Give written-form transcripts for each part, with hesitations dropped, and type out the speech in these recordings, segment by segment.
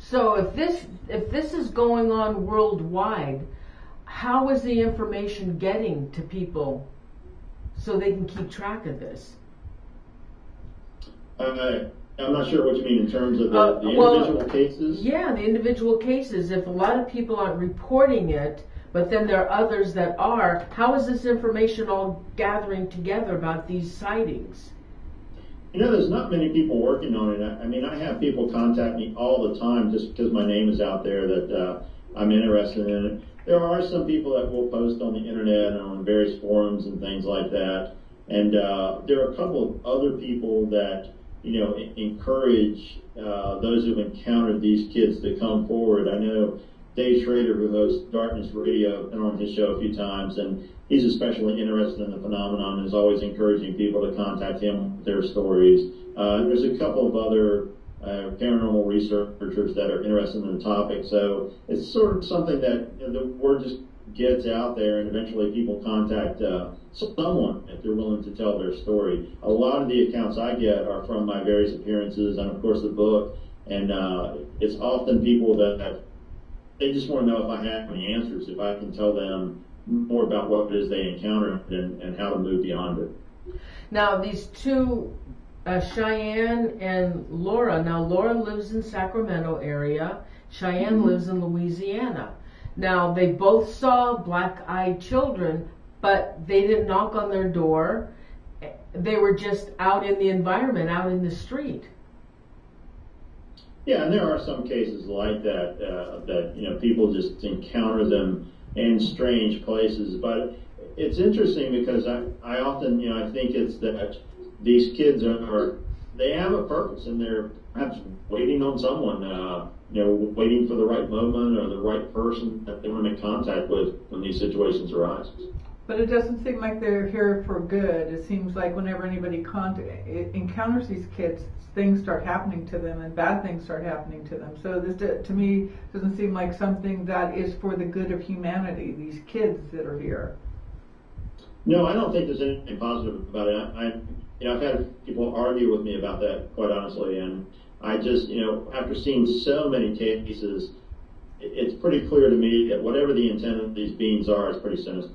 So if this is going on worldwide, how is the information getting to people so they can keep track of this? I'm not sure what you mean in terms of the individual cases. Yeah, the individual cases. If a lot of people aren't reporting it, but then there are others that are, how is this information all gathering together about these sightings? You know, there's not many people working on it. I mean, I have people contact me all the time just because my name is out there that I'm interested in it. There are some people that will post on the internet and on various forums and things like that. And there are a couple of other people that, you know, encourage those who've encountered these kids to come forward. I know Dave Schrader, who hosts Darkness Radio, been on his show a few times, and he's especially interested in the phenomenon and is always encouraging people to contact him with their stories. There's a couple of other paranormal researchers that are interested in the topic, so it's sort of something that, you know, the word just gets out there, and eventually people contact someone if they're willing to tell their story. A lot of the accounts I get are from my various appearances and, of course, the book, and it's often people that they just want to know if I have any answers, if I can tell them more about what it is they encountered and how to move beyond it. Now, these two, Cheyenne and Laura. Now, Laura lives in Sacramento area. Cheyenne lives in Louisiana. Now, they both saw black-eyed children, but they didn't knock on their door. They were just out in the environment, out in the street. Yeah, and there are some cases like that, that, you know, people just encounter them in strange places. But it's interesting because I often, you know, I think it's that these kids they have a purpose, and they're perhaps waiting on someone, you know, waiting for the right moment or the right person that they want to make contact with when these situations arise. But it doesn't seem like they're here for good. It seems like whenever anybody encounters these kids, things start happening to them and bad things start happening to them. So this, to me, doesn't seem like something that is for the good of humanity, these kids that are here. No, I don't think there's anything positive about it. I've had people argue with me about that, quite honestly, and I just, you know, after seeing so many cases, it's pretty clear to me that whatever the intent of these beings are, it's pretty sinister.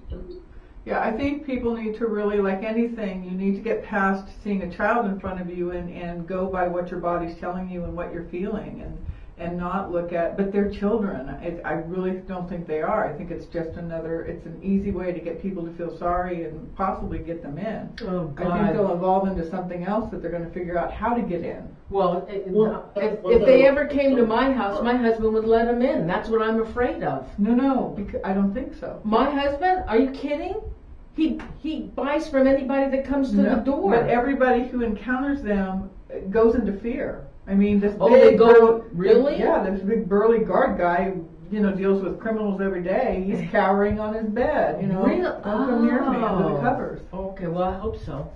Yeah, I think people need to really, like anything, you need to get past seeing a child in front of you and go by what your body's telling you and what you're feeling, and not look at, but they're children. I really don't think they are. I think it's just it's an easy way to get people to feel sorry and possibly get them in. Oh, God. I think they'll evolve into something else that they're going to figure out how to get in. Well, if they ever came to my house, my husband would let them in. That's what I'm afraid of. No, because I don't think so. My husband? Are you kidding? He buys from anybody that comes to the door. But everybody who encounters them goes into fear. I mean, this really? Yeah, this big burly guard guy, you know, deals with criminals every day. He's cowering on his bed, you know. Really? Don't come near me under the covers. Okay, well, I hope so.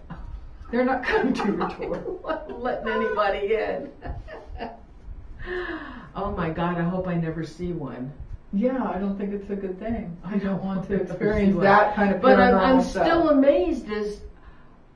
They're not coming to your door. Not letting anybody in. Oh my God, I hope I never see one. Yeah, I don't think it's a good thing. I don't want to experience that kind of paranormal But I'm stuff. still amazed as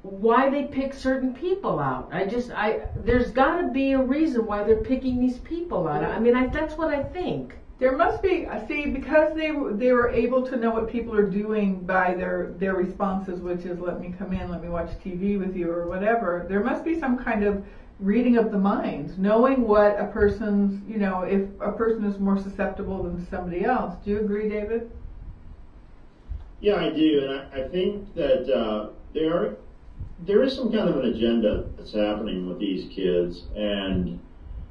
why they pick certain people out. There's got to be a reason why they're picking these people out. I mean, that's what I think. There must be, because they were able to know what people are doing by their responses, which is let me come in, let me watch TV with you or whatever. There must be some kind of reading of the mind, knowing what a person's, you know, if a person is more susceptible than somebody else. Do you agree, David? Yeah, I do, and I think that there is some kind of an agenda that's happening with these kids, and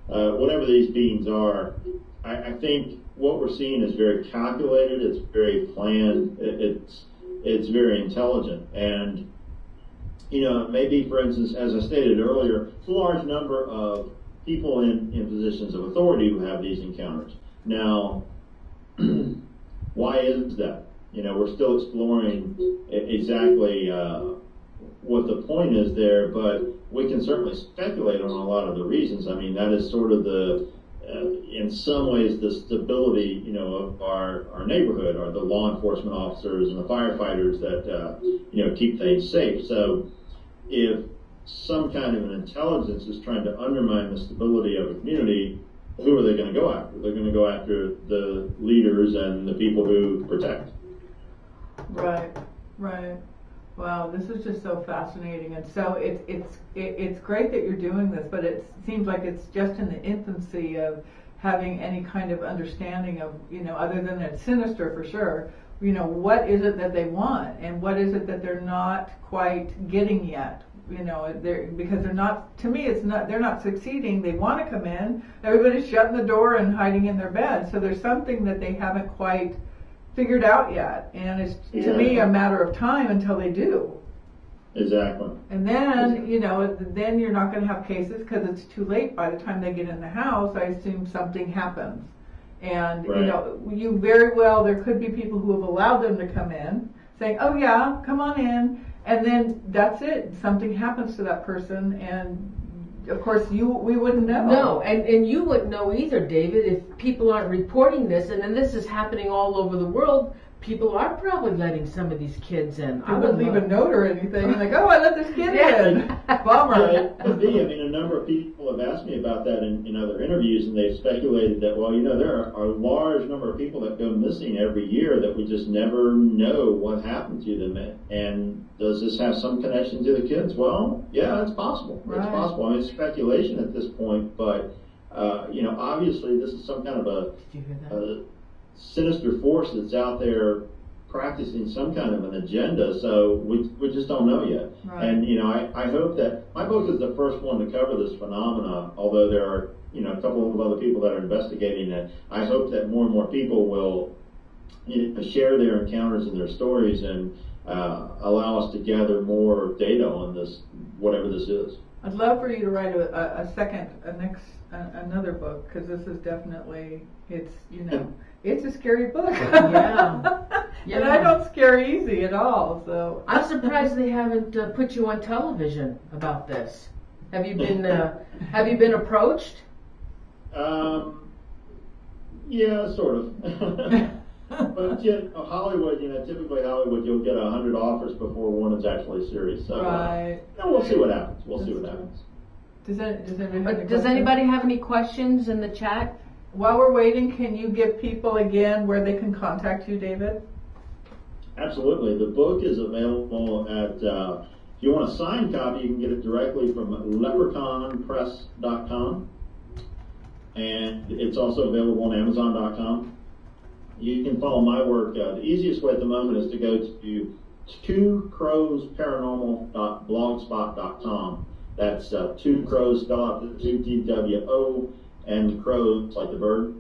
whatever these beings are, I think what we're seeing is very calculated, it's very planned, it's very intelligent, and you know, maybe, for instance, as I stated earlier, it's a large number of people in positions of authority who have these encounters. Now, why is that? You know, we're still exploring exactly what the point is there, but we can certainly speculate on a lot of the reasons. I mean, that is sort of in some ways, the stability, you know, of our neighborhood, or the law enforcement officers and the firefighters that, you know, keep things safe. So if some kind of an intelligence is trying to undermine the stability of a community, who are they going to go after? They're going to go after the leaders and the people who protect. Right, right. Wow, this is just so fascinating, and so it's great that you're doing this, but it seems like it's just in the infancy of having any kind of understanding of, other than it's sinister for sure, what is it that they want, and what is it that they're not quite getting yet, because they're not, to me it's not, they're not succeeding. They want to come in, everybody's shutting the door and hiding in their bed, so there's something that they haven't quite figured out yet, and it's to me a matter of time until they do. Exactly. And then, then you're not going to have cases because it's too late. By the time they get in the house, I assume something happens. And, you very well, there could be people who have allowed them to come in saying, oh yeah, come on in. And then that's it. Something happens to that person, and of course we wouldn't know. No, and you wouldn't know either, David, if people aren't reporting this, and then this is happening all over the world. People are probably letting some of these kids in. I wouldn't leave a note or anything. Like, oh, I let this kid in. Bummer. Yeah, it could be. I mean, a number of people have asked me about that in other interviews, and they've speculated that, well, there are a large number of people that go missing every year that we just never know what happened to them. And does this have some connection to the kids? Well, yeah, it's possible. Right. It's possible. I mean, it's speculation at this point, but, obviously this is some kind of a sinister force that's out there practicing some kind of an agenda, so we just don't know yet. Right. And I hope that my book is the first one to cover this phenomena, although there are a couple of other people that are investigating it. I hope that more and more people will share their encounters and their stories and allow us to gather more data on this, whatever this is. I'd love for you to write another book, because this is definitely, it's a scary book. Yeah. And I don't scare easy at all, so. I'm surprised they haven't put you on television about this. Have you been approached? Yeah, sort of. But Hollywood, typically Hollywood, you'll get 100 offers before one is actually serious. So, right. We'll see what happens. We'll see what happens. Does anybody have any questions in the chat? While we're waiting, can you give people again where they can contact you, David? Absolutely. The book is available at, if you want a signed copy, you can get it directly from leprechaunpress.com. And it's also available on Amazon.com. You can follow my work. The easiest way at the moment is to go to twocrowsparanormal.blogspot.com. That's two crows, spell out the TWO, and crows like the bird.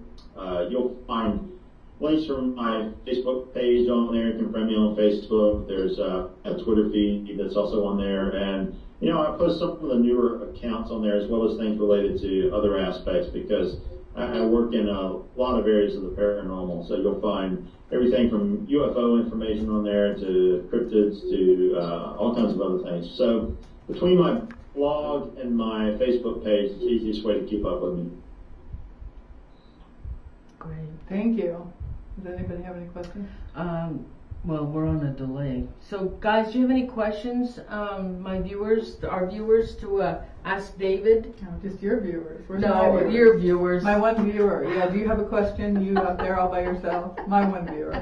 You'll find links from my Facebook page on there. You can friend me on Facebook. There's a Twitter feed that's also on there. And, I post some of the newer accounts on there as well as things related to other aspects, because I work in a lot of areas of the paranormal. So you'll find everything from UFO information on there to cryptids to all kinds of other things. So between my blog and my Facebook page, it's the easiest way to keep up with me. Great. Thank you. Does anybody have any questions? Well, we're on a delay. So, guys, do you have any questions, our viewers, to ask David? No, just your viewers. Where's your viewers. My one viewer. Yeah, do you have a question? You out there all by yourself? My one viewer.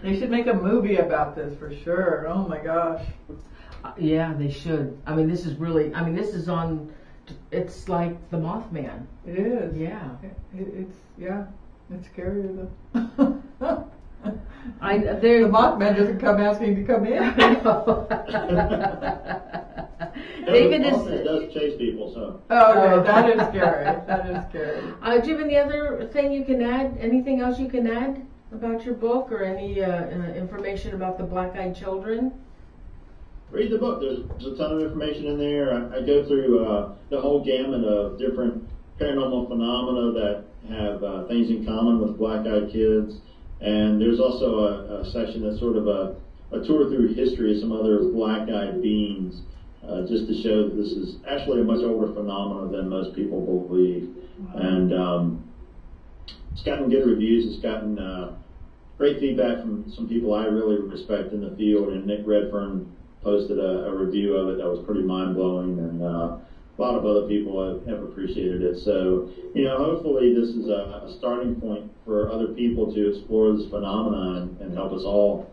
They should make a movie about this for sure. Oh my gosh. Yeah, they should. I mean, this is on, it's like the Mothman. It is. Yeah. It's scarier though. The Mothman doesn't come asking to come in. David does chase people, so. Oh, that is scary. That is scary. Do you have any other thing you can add? Anything else you can add about your book, or any information about the black-eyed children? Read the book. There's a ton of information in there. I go through the whole gamut of different paranormal phenomena that have things in common with black-eyed kids. And there's also a section that's sort of a tour through history of some other black-eyed beings, just to show that this is actually a much older phenomenon than most people believe. Wow. And it's gotten good reviews. It's gotten great feedback from some people I really respect in the field, and Nick Redfern posted a review of it that was pretty mind-blowing, and a lot of other people have appreciated it. So, hopefully this is a starting point for other people to explore this phenomenon and help us all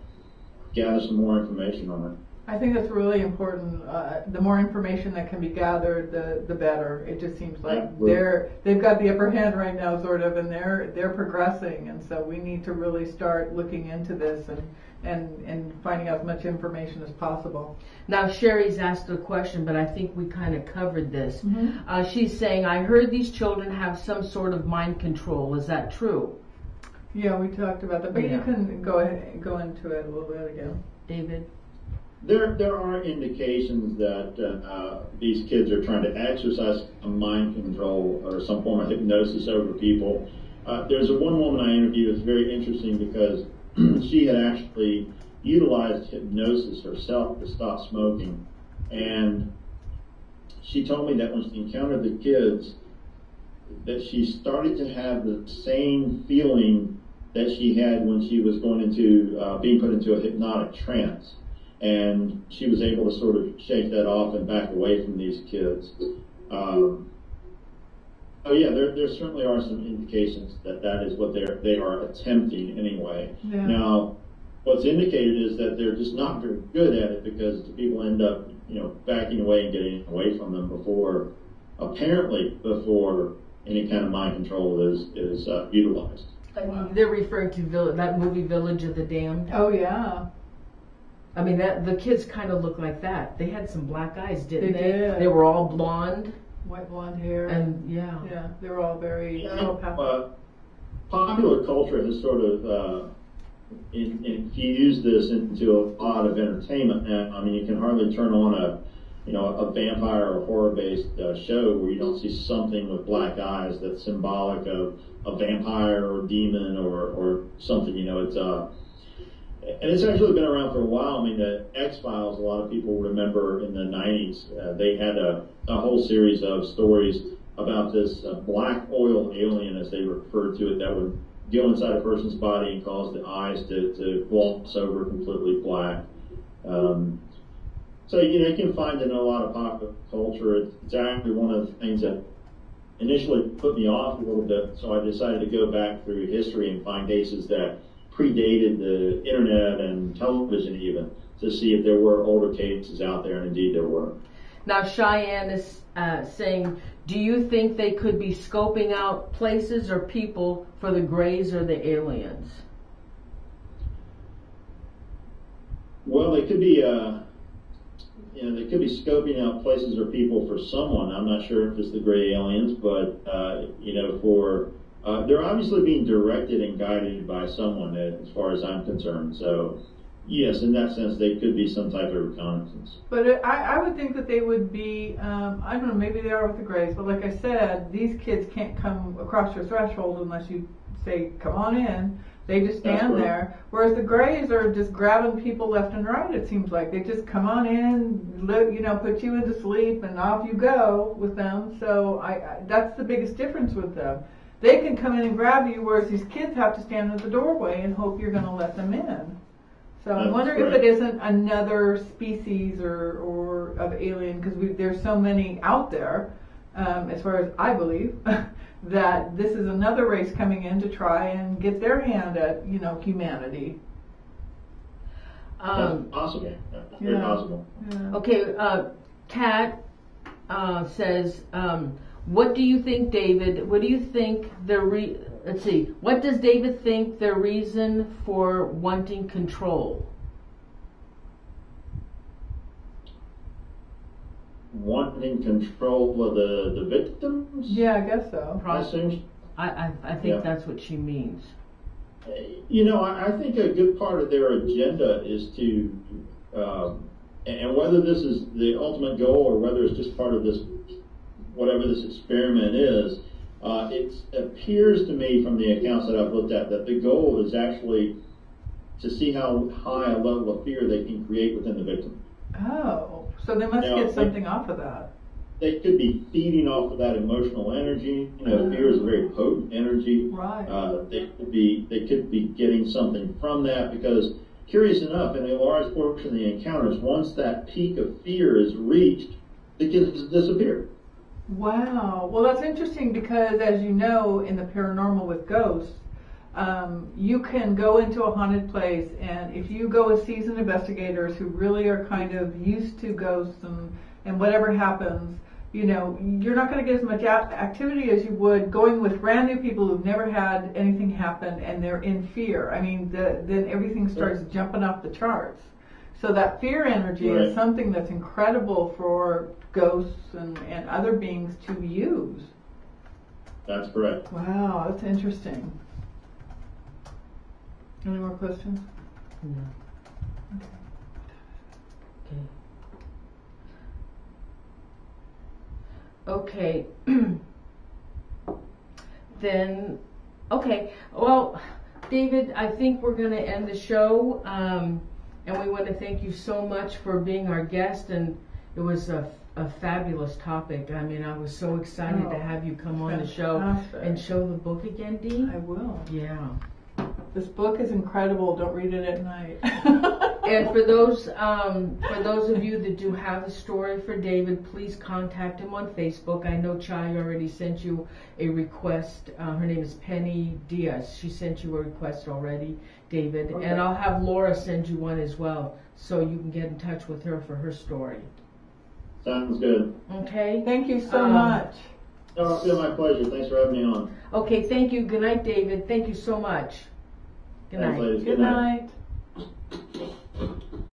gather some more information on it. I think that's really important. The more information that can be gathered, the better. It just seems like they've got the upper hand right now, sort of, and they're progressing, and so we need to really start looking into this and finding out as much information as possible. Now Sherry's asked a question, but I think we kind of covered this. She's saying, I heard these children have some sort of mind control. Is that true? Yeah, we talked about that, but you can go into it a little bit again. David? There are indications that these kids are trying to exercise a mind control or some form of hypnosis over people. There's one woman I interviewed that's very interesting because she had actually utilized hypnosis herself to stop smoking. And she told me that when she encountered the kids, that she started to have the same feeling that she had when she was going into being put into a hypnotic trance. And she was able to sort of shake that off and back away from these kids. There certainly are some indications that is what they are attempting anyway. Yeah. Now, what's indicated is that they're just not very good at it because the people end up, backing away and getting away from them before any kind of mind control is utilized. They're referring to that movie Village of the Damned. Oh yeah. I mean, the kids kind of look like that. They had some black eyes, didn't they? Did. They were all blonde. White blonde hair. And yeah, they were all very popular culture has sort of infused this into a lot of entertainment now. I mean, you can hardly turn on a vampire or horror-based show where you don't see something with black eyes that's symbolic of a vampire or demon or something. And it's actually been around for a while. I mean, the X-Files, a lot of people remember in the 90s, they had a whole series of stories about this black oil alien, as they referred to it, that would go inside a person's body and cause the eyes to gloss over completely black. So, you can find it in a lot of popular culture. It's actually one of the things that initially put me off a little bit, so I decided to go back through history and find cases that predated the internet and television even, to see if there were older cases out there, and indeed there were. Now Cheyenne is saying, do you think they could be scoping out places or people for the Greys or the aliens? Well, they could be they could be scoping out places or people for someone. I'm not sure if it's the Grey aliens, but they're obviously being directed and guided by someone, as far as I'm concerned. So, yes, in that sense, they could be some type of reconnaissance. But I would think that they would be, I don't know, maybe they are with the Greys, but like I said, these kids can't come across your threshold unless you say, come on in. They just stand there. Whereas the Greys are just grabbing people left and right, it seems like. They just come on in, put you into sleep, and off you go with them. So that's the biggest difference with them. They can come in and grab you, whereas these kids have to stand at the doorway and hope you're going to let them in. So I'm wondering if it isn't another species or of alien, because there's so many out there, as far as I believe, that this is another race coming in to try and get their hand at, humanity. That's possible. Very possible. Yeah. Okay, Kat says, what do you think, David? What do you think what does David think their reason for wanting control? Wanting control of the victims? Yeah, I guess so. I think that's what she means. I think a good part of their agenda is to, and whether this is the ultimate goal or whether it's just part of this, whatever this experiment is, it appears to me from the accounts that I've looked at that the goal is actually to see how high a level of fear they can create within the victim. Oh, so they must get something off of that. They could be feeding off of that emotional energy. Fear is a very potent energy. Right. They could be getting something from that because curious enough, in a large portion of the encounters, once that peak of fear is reached, the kids disappear. Wow. Well, that's interesting because, as you know, in the paranormal with ghosts, you can go into a haunted place, and if you go with seasoned investigators who really are kind of used to ghosts and whatever happens, you know, you're not going to get as much activity as you would going with brand new people who've never had anything happen and they're in fear. I mean, then everything starts jumping off the charts. So that fear energy is something that's incredible for ghosts and other beings to use. That's correct. Wow, that's interesting. Any more questions? No. Okay. Then, okay. Well, David, I think we're going to end the show. And we want to thank you so much for being our guest. And it was a fabulous topic. I mean, I was so excited to have you come on the show and show the book again, Dee. I will. Yeah. This book is incredible. Don't read it at night. And for those of you that do have a story for David, please contact him on Facebook. I know Chai already sent you a request. Her name is Penny Diaz. She sent you a request already, David. Okay. And I'll have Laura send you one as well, so you can get in touch with her for her story. Sounds good. Okay. Thank you so much. No, it's been my pleasure. Thanks for having me on. Okay, thank you. Good night, David. Thank you so much. Good night. Thanks, ladies. Good night.